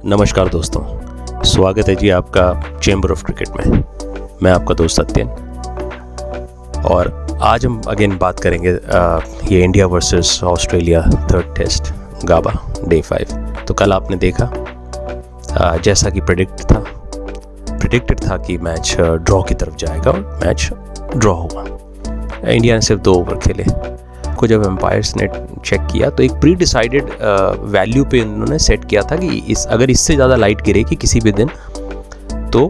नमस्कार दोस्तों, स्वागत है जी आपका चैम्बर ऑफ क्रिकेट में। मैं आपका दोस्त सत्यन और आज हम अगेन बात करेंगे ये India versus Australia third test Gabba day 5। तो कल आपने देखा जैसा कि प्रेडिक्टेड था कि मैच ड्रॉ की तरफ जाएगा और मैच ड्रॉ हुआ। इंडिया ने सिर्फ 2 ओवर खेले को जब एम्पायर्स ने चेक किया तो एक प्री डिसाइडेड वैल्यू पे उन्होंने सेट किया था कि अगर इससे ज़्यादा लाइट गिरेगी किसी भी दिन तो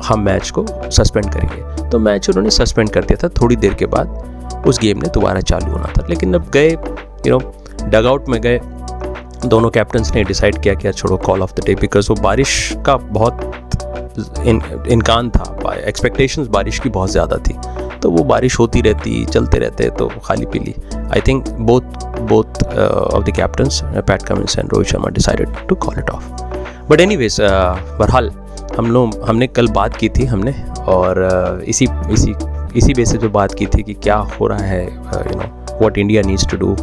हम मैच को सस्पेंड करेंगे। तो मैच उन्होंने सस्पेंड कर दिया था। थोड़ी देर के बाद उस गेम ने दोबारा चालू होना था, लेकिन अब गए डग आउट में गए, दोनों कैप्टन्स ने डिसाइड किया कि छोड़ो call of the day, because वो बारिश का बहुत इम्कान था, एक्सपेक्टेशंस बारिश की बहुत ज़्यादा थी, तो वो बारिश होती रहती, चलते रहते, तो खाली पीली। I think both of the captains Pat Cummins and Rohit Sharma decided to call it off. But anyways, बहरहाल हमने कल बात की थी और इसी बेसिस पे बात की थी कि क्या हो रहा है, what India needs to do.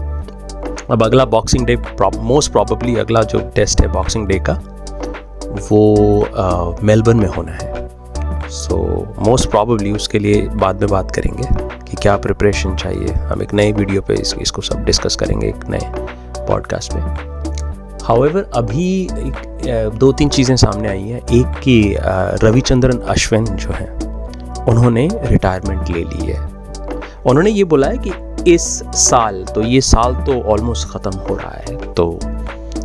अब अगला बॉक्सिंग डे, मोस्ट प्रॉबेबली अगला जो टेस्ट है बॉक्सिंग डे का वो मेलबर्न में होना है। सो मोस्ट प्रॉबेबली उसके लिए बाद में बात करेंगे कि क्या प्रिपरेशन चाहिए। हम एक नए वीडियो पे इसको सब डिस्कस करेंगे एक नए पॉडकास्ट में। हाउएवर अभी 2-3 चीज़ें सामने आई हैं। एक कि रविचंद्रन अश्विन जो हैं उन्होंने रिटायरमेंट ले ली है। उन्होंने ये बोला है कि इस साल तो ऑलमोस्ट ख़त्म हो रहा है, तो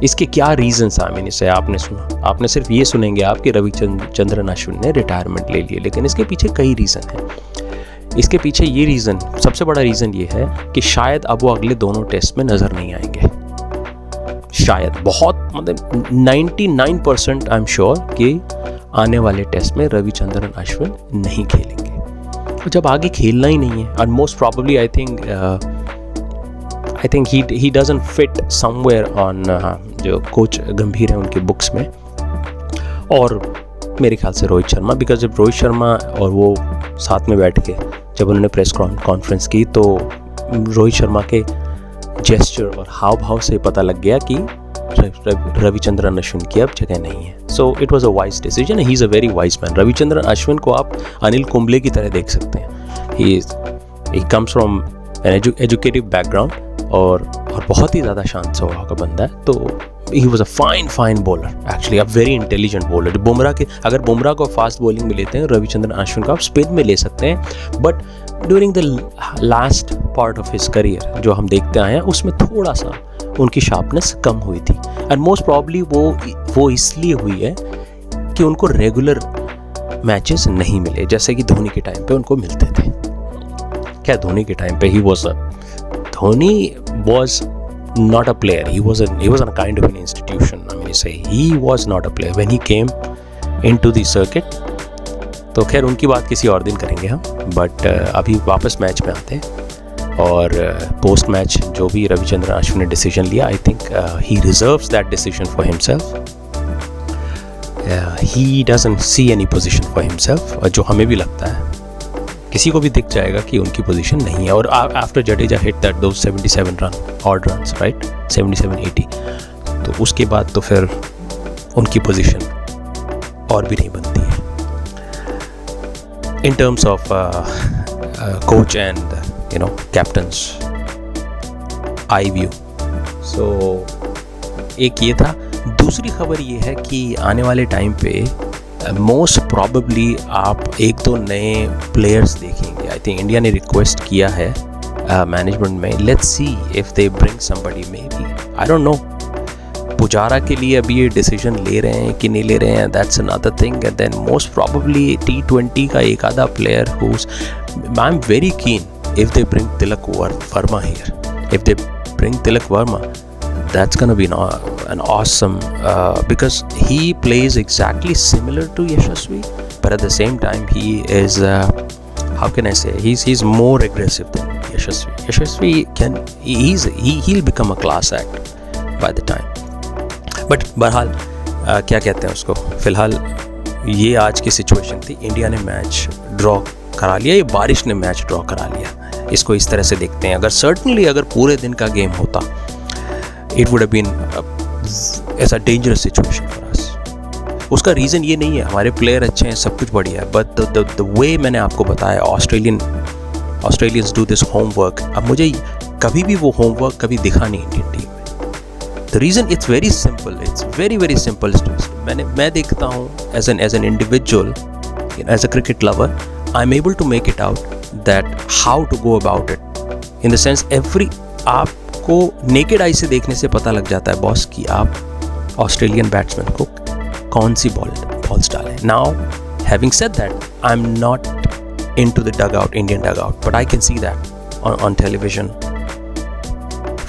इसके क्या रीजंस हैं। इसे आपने सिर्फ ये सुनेंगे आप कि रविचंद्रन अश्विन ने रिटायरमेंट ले ली, लेकिन इसके पीछे कई रीज़न हैं। इसके पीछे ये रीज़न, सबसे बड़ा रीज़न ये है कि शायद अब वो अगले दोनों टेस्ट में नज़र नहीं आएंगे। शायद, बहुत मतलब 99% आई एम श्योर कि आने वाले टेस्ट में रविचंद्रन अश्विन नहीं खेलेंगे। तो जब आगे खेलना ही नहीं है, और most probably I think he doesn't fit somewhere on जो कोच गंभीर है उनके बुक्स में, और मेरे ख्याल से रोहित शर्मा, बिकॉज जब रोहित शर्मा और वो साथ में बैठ के जब उन्होंने प्रेस कॉन्फ्रेंस की तो रोहित शर्मा के जेस्चर और हाव भाव से पता लग गया कि रविचंद्रन अश्विन की अब जगह नहीं है। So it was a wise decision. He is a very wise man. Ravichandran Ashwin को आप अनिल कुंबले की तरह देख सकते हैं। He comes from an educative background और बहुत ही ज़्यादा शांत स्वभाव का बंदा है। तो he was a fine bowler, actually a very intelligent bowler. अगर बुमराह को फास्ट बॉलिंग में लेते हैं, रविचंद्रन अश्विन को आप स्पिन में ले सकते हैं, but during the last part of his career जो हम देखते आए हैं उसमें थोड़ा सा उनकी शार्पनेस कम हुई थी। एंड मोस्ट प्रॉब्ली वो इसलिए हुई है कि उनको रेगुलर मैचेस नहीं मिले, जैसे कि धोनी के टाइम पे उनको मिलते थे। क्या धोनी के टाइम पे Dhoni was not a player. He was a kind of an institution. He was not a player when he came into the circuit. तो खैर उनकी बात किसी और दिन करेंगे हम, बट अभी वापस मैच में आते हैं। और पोस्ट मैच जो भी रविचंद्रन अश्विन ने डिसीजन लिया, I think he deserves that decision for himself. He doesn't see any position for himself, और जो हमें भी लगता है किसी को भी दिख जाएगा कि उनकी पोजीशन नहीं है। और आफ्टर जडेजा हिट दैट दो 77 रन ऑड रन्स, राइट, 77-80, तो उसके बाद तो फिर उनकी पोजीशन और भी नहीं बनती है in terms of coach and captain's eye view. So एक ये था। दूसरी खबर ये है कि आने वाले टाइम पे मोस्ट प्रॉबेबली आप 1-2 नए प्लेयर्स देखेंगे। आई थिंक इंडिया ने रिक्वेस्ट किया है मैनेजमेंट में, let's see if they bring somebody, may be, I don't know. Pujara के लिए अभी ये डिसीजन ले रहे हैं कि नहीं ले रहे हैं, that's another thing. And then most probably T20 का एक आधा player whose, I am very keen if they bring Tilak Varma here. If they bring Tilak Varma, that's gonna be an awesome because he plays exactly similar to Yashasvi, but at the same time he is how can I say, he's more aggressive than Yashasvi. Yashasvi he'll become a class act by the time. But बहरहाल क्या कहते हैं उसको, फिलहाल ये आज की situation थी। इंडिया ने मैच ड्रॉ करा लिया, ये बारिश ने मैच ड्रॉ करा लिया, इसको इस तरह से देखते हैं। अगर पूरे दिन का गेम होता, it would have been as a dangerous situation for us. उसका रीज़न ये नहीं है हमारे प्लेयर अच्छे हैं, सब कुछ बढ़िया है, बट द वे मैंने आपको बताया ऑस्ट्रेलियंस डू दिस होमवर्क। अब मुझे कभी भी वो होमवर्क कभी दिखा नहीं इंडियन टीम में। The reason it's very simple, it's very very simple. मैं देखता हूँ as an individual, as a cricket lover, I am able to make it out that how to go about it, in the sense आपको naked eye से देखने से पता लग जाता है बॉस कि आप ऑस्ट्रेलियन बैट्समैन को कौन सी बॉल्स डालें। Now having said that, I am not into the dugout, Indian dugout, but I can see that on television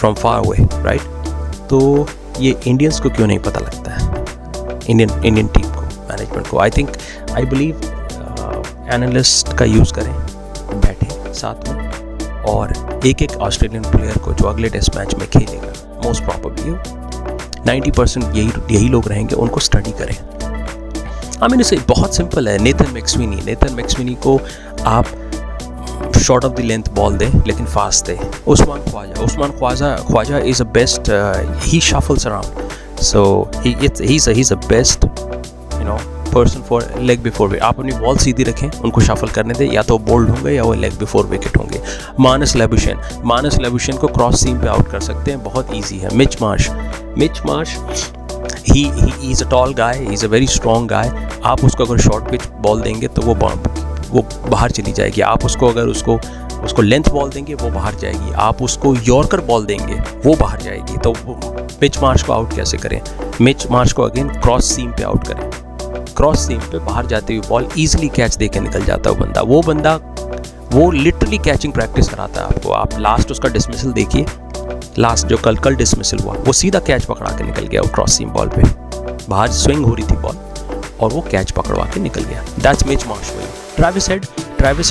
from far away, right? तो ये इंडियंस को क्यों नहीं पता लगता है, इंडियन टीम को, मैनेजमेंट को? I believe एनालिस्ट का यूज़ करें, बैठे साथ में, और एक ऑस्ट्रेलियन प्लेयर को जो अगले टेस्ट मैच में खेलेगा, मोस्ट प्रॉबेबली 90% यही लोग रहेंगे, उनको स्टडी करें। इसे बहुत सिंपल है। नेथन मैक्सवेनी को आप short of the length ball दें लेकिन फास्ट दें। Usman Khawaja is a best, he shuffles around, so he is a best person for leg before wicket. आप अपनी बॉल सीधी रखें, उनको शफल करने दें, या तो बोल्ड होंगे या वो लेग बिफोर विकेट होंगे। मानस लेबुशेन को क्रॉस सीम पे आउट कर सकते हैं, बहुत ईजी है। Mitch Marsh he is a tall guy, he's a very strong guy। आप उसको अगर शॉर्ट पिच बॉल देंगे तो वो बाहर चली जाएगी। आप उसको अगर उसको लेंथ बॉल देंगे वो बाहर जाएगी। आप उसको यॉर्कर बॉल देंगे वो बाहर जाएगी। तो मिच मार्श को आउट कैसे करें? मिच मार्श को अगेन क्रॉस सीम पे आउट करें। क्रॉस सीम पे बाहर जाते हुए बॉल ईजिली कैच दे के निकल जाता है वो बंदा वो लिटरली कैचिंग प्रैक्टिस कराता है आपको। आप लास्ट उसका डिसमिसल देखिए, लास्ट जो कल डिसमिसल हुआ, वो सीधा कैच पकड़ा के निकल गया। वो क्रॉस सीम बॉल पे बाहर स्विंग हो रही थी बॉल और वो कैच पकड़वा के निकल गया। That's Mitch Marsh. Travis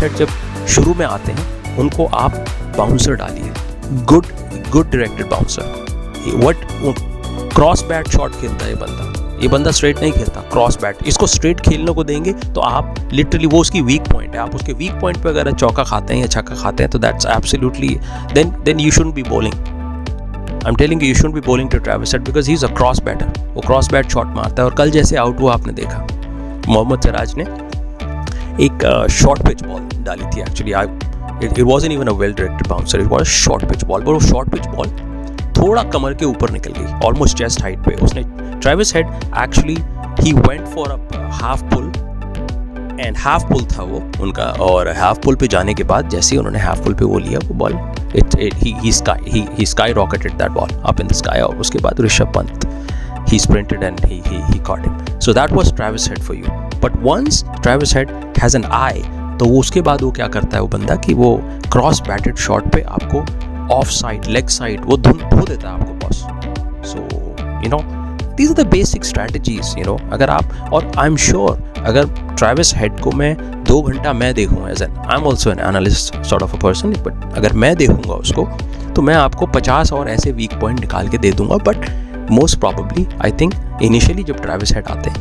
head जब शुरू में आते हैं उनको आप बाउंसर डालिए, good directed bouncer. Cross bat shot खेलता है ये बंदा स्ट्रेट नहीं खेलता, क्रॉस बैट। इसको स्ट्रेट खेलने को देंगे तो आप लिटरली, वो उसकी वीक पॉइंट है, आप उसके वीक पॉइंट पे अगर चौका खाते हैं या छक्का खाते हैं तो that's absolutely, then you shouldn't be bowling. I am telling you, you shouldn't be bowling to Travis Head because he is a cross batter. वो क्रॉस बैट शॉट मारता है। और कल जैसे आउट हुआ आपने देखा, मोहम्मद सिराज ने एक शॉर्ट पिच बॉल डाली थी। Actually it wasn't even a well directed bouncer, it was a short pitch ball, पर वो शॉर्ट पिच बॉल थोड़ा कमर के ऊपर निकल गई, ऑलमोस्ट चेस्ट हाइट पे। उसने Travis Head actually he went for a half pull, and half pull था वो उनका, और हाफ पुल पे जाने के बाद जैसे ही उन्होंने हाफ पुल पे वो लिया वो ball, he skyrocketed that ball up in the sky। और उसके बाद Rishabh Pant, he sprinted and he caught him। So that was Travis Head for you। But once Travis Head has an eye, तो उसके बाद वो क्या करता है वो बंदा कि वो क्रॉस बैटेड शॉट पे आपको ऑफ साइड, लेग साइड वो धो देता है आपको boss. So these are the basic strategies, अगर आप, और आई एम श्योर अगर ट्रेविस हेड को मैं 2 घंटा मैं देखूँ, as an I am also an analyst sort of a person, but अगर मैं देखूंगा उसको तो मैं आपको 50 और ऐसे वीक पॉइंट निकाल के दे दूंगा। But most probably I think initially जब ट्रेविस हेड आते हैं,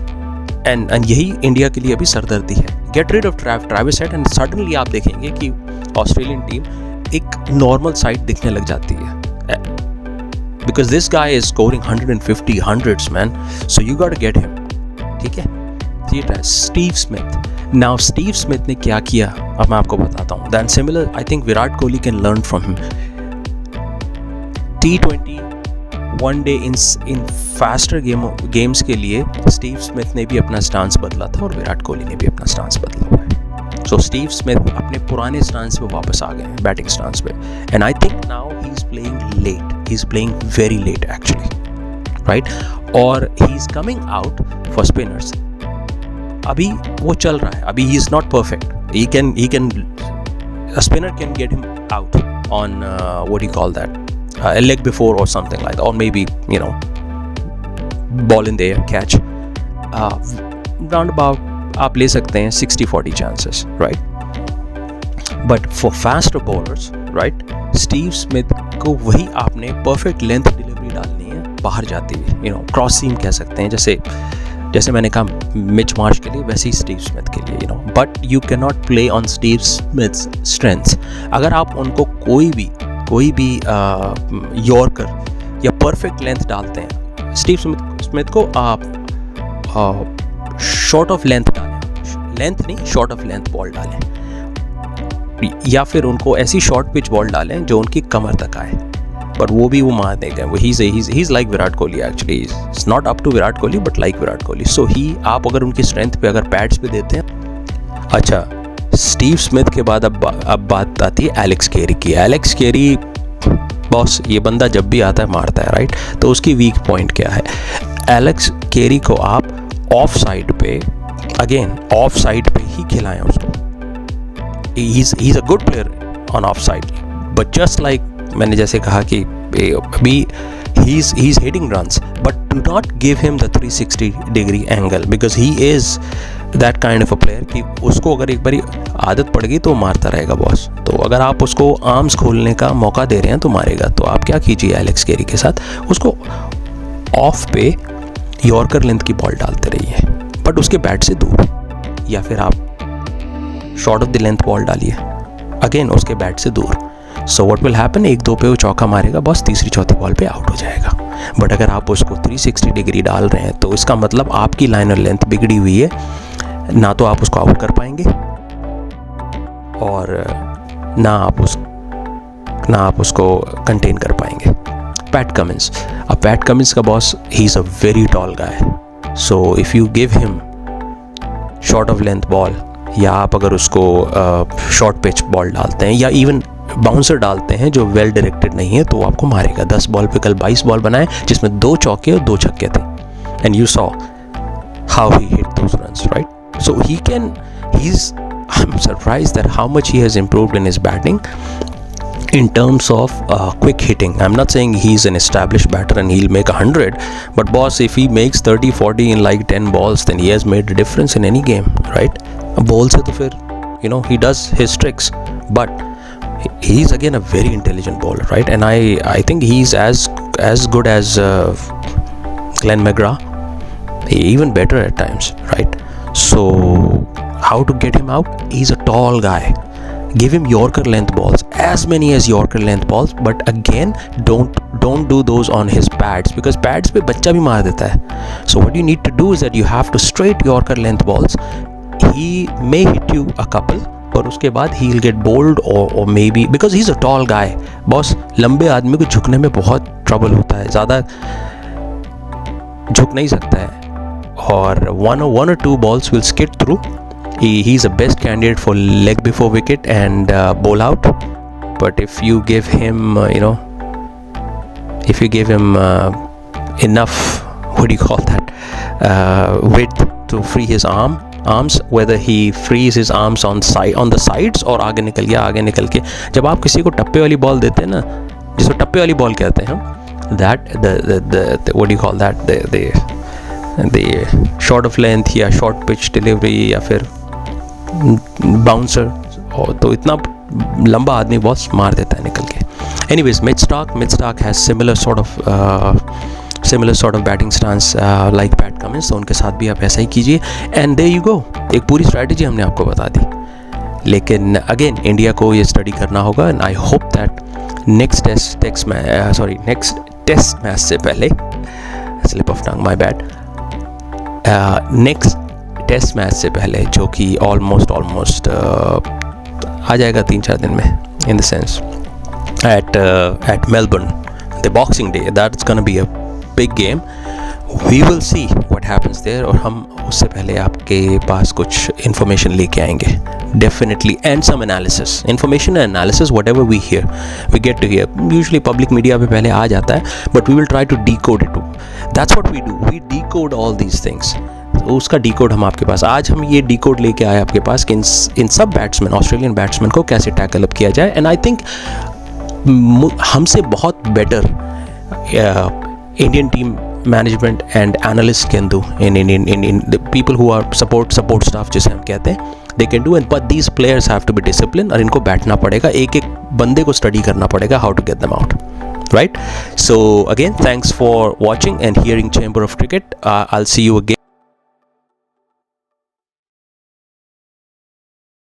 एंड यही इंडिया के लिए अभी सरदर्दी है, get rid of Travis Head, and suddenly आप देखेंगे कि ऑस्ट्रेलियन टीम एक नॉर्मल साइड दिखने लग जाती है। Because this guy is scoring 150 hundreds, man. So you got to get him. ठीक है? ये है Steve Smith. Now Steve Smith ने क्या किया अब मैं आपको बताता हूँ। Then similar, I think Virat Kohli can learn from him. T20 one day in faster games के लिए स्टीव स्मिथ ने भी अपना स्टांस बदला था और विराट कोहली ने भी अपना स्टांस बदला हुआ है। So स्टीव स्मिथ अपने पुराने स्टांस पे वापस आ गए हैं, बैटिंग स्टांस पे, and I think now he's playing late. He's playing very late actually, right? और he's coming out for spinners. अभी वो चल रहा है, अभी he is not perfect. He can a spinner can get him out on what do you call that? A leg before or something like that, or maybe ball in the air catch. Round about आप ले सकते हैं 60-40 chances, right? But for faster bowlers, right? Steve Smith को वही आपने perfect length delivery डालनी है बाहर जाती हुई, क्रॉस सीम कह सकते हैं, जैसे मैंने कहा मिच मार्श के लिए, वैसे ही स्टीव स्मिथ के लिए, but you can not play on Steve Smiths strengths. अगर आप उनको कोई भी यॉर्कर या परफेक्ट लेंथ डालते हैं, स्टीव स्मिथ को आप शॉर्ट ऑफ लेंथ डालें, लेंथ नहीं शॉर्ट ऑफ लेंथ बॉल डालें, या फिर उनको ऐसी शॉर्ट पिच बॉल डालें जो उनकी कमर तक आए, पर वो भी वो मार देगा। वो he is like Virat Kohli actually, it's not up to Virat Kohli but like Virat Kohli. So ही आप अगर उनकी स्ट्रेंथ पे अगर पैड्स पे देते हैं। अच्छा, स्टीव स्मिथ के बाद अब बात आती है एलेक्स कैरी की। एलेक्स कैरी बॉस, ये बंदा जब भी आता है मारता है, राइट? तो उसकी वीक पॉइंट क्या है? एलेक्स कैरी को आप ऑफ साइड पे, अगेन ऑफ साइड पे ही खिलाएं उसको। he's a good player on off side, but just like मैंने जैसे कहा कि अभी he's hitting runs, but do not give him the 360 degree angle because he is that kind of a player कि उसको अगर एक बारी आदत पड़ गई तो मारता रहेगा बॉस। तो अगर आप उसको आर्म्स खोलने का मौका दे रहे हैं तो मारेगा। तो आप क्या कीजिए एलेक्स कैरी के साथ, उसको ऑफ पे यॉर्कर लेंथ की बॉल डालते रहिए, बट उसके बैट से दूर, या फिर आप short of the length ball डालिए, अगेन उसके बैट से दूर। सो व्हाट विल हैपन, 1-2 पे वो चौका मारेगा बस, तीसरी चौथी बॉल पे आउट हो जाएगा। बट अगर आप उसको 360 डिग्री डाल रहे हैं तो इसका मतलब आपकी लाइनर लेंथ बिगड़ी हुई है, ना तो आप उसको आउट कर पाएंगे और ना आप उसको कंटेन कर पाएंगे। पैट कमिंस, अब पैट कमिंस का boss, he is a very tall guy, so if you give him short of length ball, या आप अगर उसको शॉर्ट पिच बॉल डालते हैं या इवन बाउंसर डालते हैं जो वेल डायरेक्टेड नहीं है, तो वो आपको मारेगा। 10 बॉल पे कल 22 बॉल बनाए जिसमें 2 चौके और 2 छक्के थे, and you saw how he hit those runs, right? So I am surprised that how much he has improved in his batting in terms of quick hitting. I'm not saying he's an established batter and he'll make 100, but boss, if he makes 30-40 in like 10 balls, then he has made a difference in any game, right? Ball se to fir, he does his tricks, but he's again a very intelligent bowler, right? And I think he's as good as Glenn McGrath, even better at times, right? So how to get him out? He's a tall guy. Give him Yorker length balls, as many as Yorker length balls, but again don't do those on his pads because pads पे बच्चा भी मार देता है. So what you need to do is that you have to straight Yorker length balls. He may hit you a couple, और उसके बाद he'll get bowled or maybe because he's a tall guy. Boss, लंबे आदमी को झुकने में बहुत trouble होता है, ज़्यादा झुक नहीं सकता है, और one or two balls will skid through. He's a best candidate for leg before wicket and bowl out. But if you give him, enough, what do you call that, width to free his arms, whether he frees his arms on the sides or आगे निकल के, जब आप किसी को टप्पे वाली ball देते हैं ना, जिसको टप्पे वाली बॉल कहते हैं, that the what do you call that, the short of length या short pitch delivery या फिर बाउंसर, तो इतना लंबा आदमी बहुत मार देता है निकल के. Anyways, Mitch Starc has similar sort of batting stance like Pat Cummins, तो उनके साथ भी आप ऐसा ही कीजिए, एंड देयर यू गो. एक पूरी स्ट्रैटेजी हमने आपको बता दी, लेकिन अगेन इंडिया को ये स्टडी करना होगा, and I hope that next test match से पहले, slip of tongue, my bad, next test match से पहले, जो कि ऑलमोस्ट आ जाएगा 3-4 दिन में, in the sense at Melbourne, the Boxing Day, that's gonna be a big game. We will see what happens there, और हम उससे पहले आपके पास कुछ इन्फॉर्मेशन लेके आएंगे definitely, and some analysis, information and analysis, whatever we hear we get to hear. Usually public media पे पहले आ जाता है, but we will try to decode it. That's what we do, we decode all these things. तो उसका decode हम आपके पास, आज हम ये डीकोड लेके आए आपके पास कि इन सब बैट्समैन, ऑस्ट्रेलियन बैट्समैन को कैसे टैकल अप किया जाए. एंड आई थिंक हमसे बहुत better Indian team management and analyst can do, in the people who are support staff जिसे हम कहते हैं, they can do. And but these players have to be discipline, और इनको बैठना पड़ेगा, एक बंदे को स्टडी करना पड़ेगा how to get them out. Right? So again, thanks for watching and hearing Chamber of Cricket. I'll see you again.